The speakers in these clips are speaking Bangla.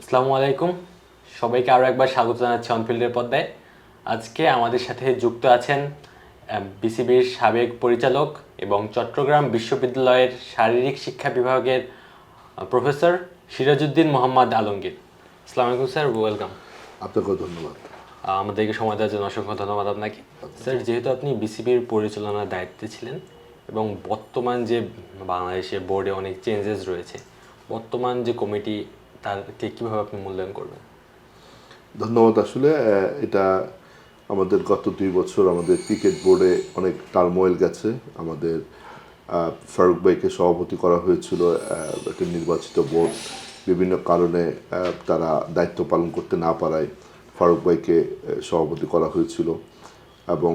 আসসালামু আলাইকুম, সবাইকে আরও একবার স্বাগত জানাচ্ছি অনফিল্ডের পর্দায়। আজকে আমাদের সাথে যুক্ত আছেন বিসিবির সাবেক পরিচালক এবং চট্টগ্রাম বিশ্ববিদ্যালয়ের শারীরিক শিক্ষা বিভাগের প্রফেসর সিরাজউদ্দিন মোহাম্মদ আলমগীর। আসসালামু আলাইকুম স্যার, ওয়েলকাম। আপনাকেও ধন্যবাদ। আমাদেরকে সময় দেওয়ার জন্য অসংখ্য ধন্যবাদ আপনাকে। স্যার, যেহেতু আপনি বিসিবির পরিচালনার দায়িত্বে ছিলেন এবং বর্তমান যে বাংলাদেশে বোর্ডে অনেক চেঞ্জেস রয়েছে, বর্তমান যে কমিটি তারকে কীভাবে আপনি মূল্যায়ন করবেন? ধন্যবাদ। আসলে এটা আমাদের গত 2 বছর আমাদের ক্রিকেট বোর্ডে অনেক টার্মোয়েল গেছে। আমাদের ফারুক ভাইকে সভাপতি করা হয়েছিল, একটা নির্বাচিত বোর্ড বিভিন্ন কারণে তারা দায়িত্ব পালন করতে না পারায় ফারুক ভাইকে সভাপতি করা হয়েছিল এবং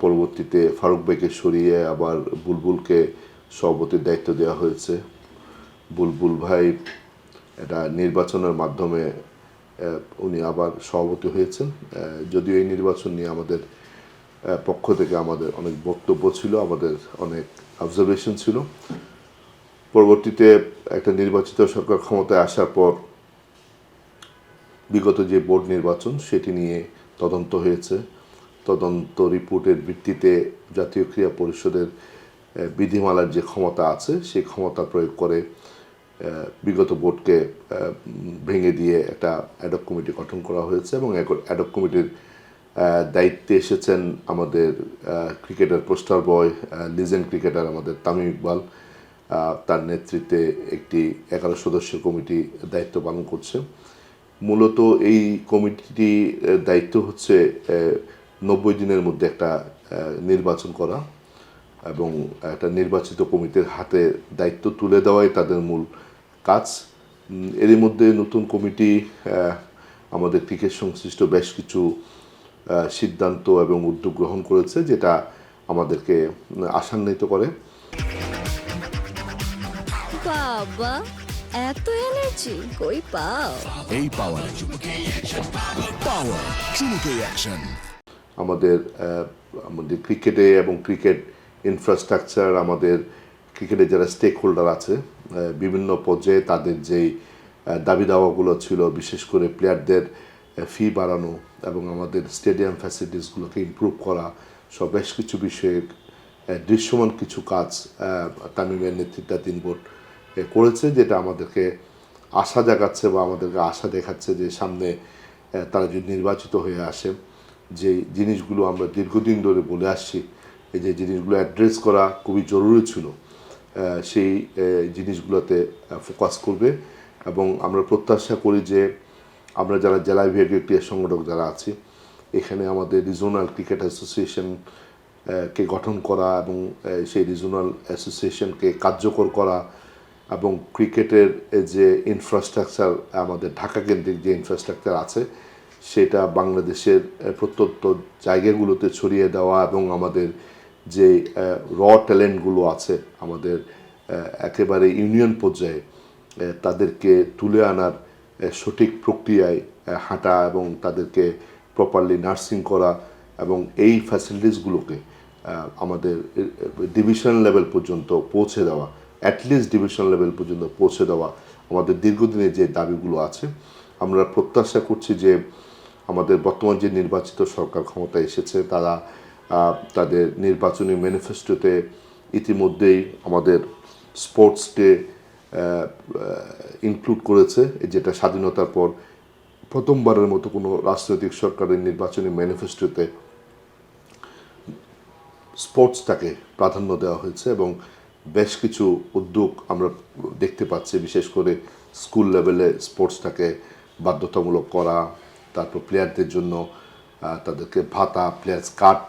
পরবর্তীতে ফারুক ভাইকে সরিয়ে আবার বুলবুলকে সভাপতির দায়িত্ব দেওয়া হয়েছে। বুলবুল ভাই এটা নির্বাচনের মাধ্যমে উনি আবার সভাপতি হয়েছেন। যদিও এই নির্বাচন নিয়ে আমাদের পক্ষ থেকে আমাদের অনেক বক্তব্য ছিল, আমাদের অনেক অবজারভেশন ছিল। পরবর্তীতে একটা নির্বাচিত সরকার ক্ষমতায় আসার পর বিগত যে বোর্ড নির্বাচন সেটি নিয়ে তদন্ত হয়েছে। তদন্ত রিপোর্টের ভিত্তিতে জাতীয় ক্রীড়া পরিষদের বিধিমালার যে ক্ষমতা আছে সেই ক্ষমতা প্রয়োগ করে বিগত বোর্ডকে ভেঙে দিয়ে একটা অ্যাডক কমিটি গঠন করা হয়েছে এবং অ্যাডক কমিটির দায়িত্বে এসেছেন আমাদের ক্রিকেটার পোস্টার বয়, লিজেন্ড ক্রিকেটার আমাদের তামিম ইকবাল। তার নেতৃত্বে একটি 11 সদস্যের কমিটি দায়িত্ব পালন করছে। মূলত এই কমিটিটি দায়িত্ব হচ্ছে 90 দিনের মধ্যে একটা নির্বাচন করা এবং একটা নির্বাচিত কমিটির হাতে দায়িত্ব তুলে দেওয়াই তাদের মূল কাজ। এরই মধ্যে নতুন কমিটি আমাদের ক্রিকেট সংশ্লিষ্ট বেশ কিছু সিদ্ধান্ত এবং উদ্যোগ গ্রহণ করেছে, যেটা আমাদেরকে আশান্বিত করে। বাবা, এত এনার্জি কই পাও? এই পাওয়ার চুমুকে অ্যাকশন। আমাদের আমাদের ক্রিকেটে এবং ক্রিকেট ইনফ্রাস্ট্রাকচার, আমাদের ক্রিকেটে যারা স্টেক হোল্ডার আছে বিভিন্ন পর্যায়ে তাদের যেই দাবি দাওয়াগুলো ছিল, বিশেষ করে প্লেয়ারদের ফি বাড়ানো এবং আমাদের স্টেডিয়াম ফ্যাসিলিটিসগুলোকে ইমপ্রুভ করা, সব বেশ কিছু বিষয়ে দৃশ্যমান কিছু কাজ তামিমের নেতৃত্বাধীন বোর্ড করেছে, যেটা আমাদেরকে আশা জাগাচ্ছে বা আমাদেরকে আশা দেখাচ্ছে যে সামনে তারা যদি নির্বাচিত হয়ে আসে, যে জিনিসগুলো আমরা দীর্ঘদিন ধরে বলে আসছি, এই যে জিনিসগুলো অ্যাড্রেস করা খুবই জরুরি ছিল, সেই জিনিসগুলোতে ফোকাস করবে। এবং আমরা প্রত্যাশা করি যে আমরা যারা জেলা বিভাগীয় ক্রীড়া সংগঠক যারা আছি, এখানে আমাদের রিজনাল ক্রিকেট অ্যাসোসিয়েশন কে গঠন করা এবং সেই রিজনাল অ্যাসোসিয়েশনকে কার্যকর করা এবং ক্রিকেটের যে ইনফ্রাস্ট্রাকচার, আমাদের ঢাকা কেন্দ্রিক যে ইনফ্রাস্ট্রাকচার আছে সেটা বাংলাদেশের প্রত্যন্ত জায়গাগুলোতে ছড়িয়ে দেওয়া এবং আমাদের যে ট্যালেন্টগুলো আছে আমাদের একেবারে ইউনিয়ন পর্যায়ে তাদেরকে তুলে আনার সঠিক প্রক্রিয়ায় হাঁটা এবং তাদেরকে প্রপারলি নার্সিং করা এবং এই ফ্যাসিলিটিসগুলোকে আমাদের ডিভিশন লেভেল পর্যন্ত পৌঁছে দেওয়া, অ্যাটলিস্ট ডিভিশন লেভেল পর্যন্ত পৌঁছে দেওয়া আমাদের দীর্ঘদিনের যে দাবিগুলো আছে। আমরা প্রত্যাশা করছি যে আমাদের বর্তমান যে নির্বাচিত সরকার ক্ষমতায় এসেছে তারা তাদের নির্বাচনী ম্যানিফেস্টোতে ইতিমধ্যেই আমাদের স্পোর্টসকে ইনক্লুড করেছে, যেটা স্বাধীনতার পর প্রথমবারের মতো কোনো রাজনৈতিক সরকারের নির্বাচনী ম্যানিফেস্টোতে স্পোর্টসটাকে প্রাধান্য দেওয়া হয়েছে এবং বেশ কিছু উদ্যোগ আমরা দেখতে পাচ্ছি, বিশেষ করে স্কুল লেভেলে স্পোর্টসটাকে বাধ্যতামূলক করা, তারপর প্লেয়ারদের জন্য তাদেরকে ভাতা, প্লেয়ার্স কার্ড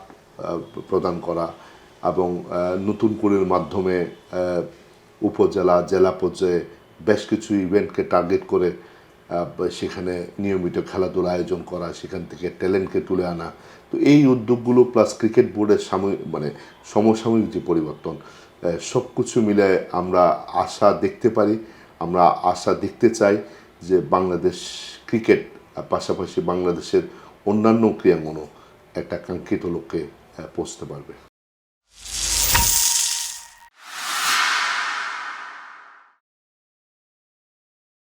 প্রদান করা এবং নতুন কোরের মাধ্যমে উপজেলা, জেলা পর্যায়ে বেশ কিছু ইভেন্টকে টার্গেট করে সেখানে নিয়মিত খেলাধুলা আয়োজন করা, সেখান থেকে ট্যালেন্টকে তুলে আনা। তো এই উদ্যোগগুলো প্লাস ক্রিকেট বোর্ডের সমসাময়িক যে পরিবর্তন, সব কিছু মিলে আমরা আশা দেখতে পারি, আমরা আশা দেখতে চাই যে বাংলাদেশ ক্রিকেট পাশাপাশি বাংলাদেশের অন্যান্য ক্রীড়াঙ্গনও একটা কাঙ্ক্ষিত লক্ষ্যে পৌঁছতে পারবে।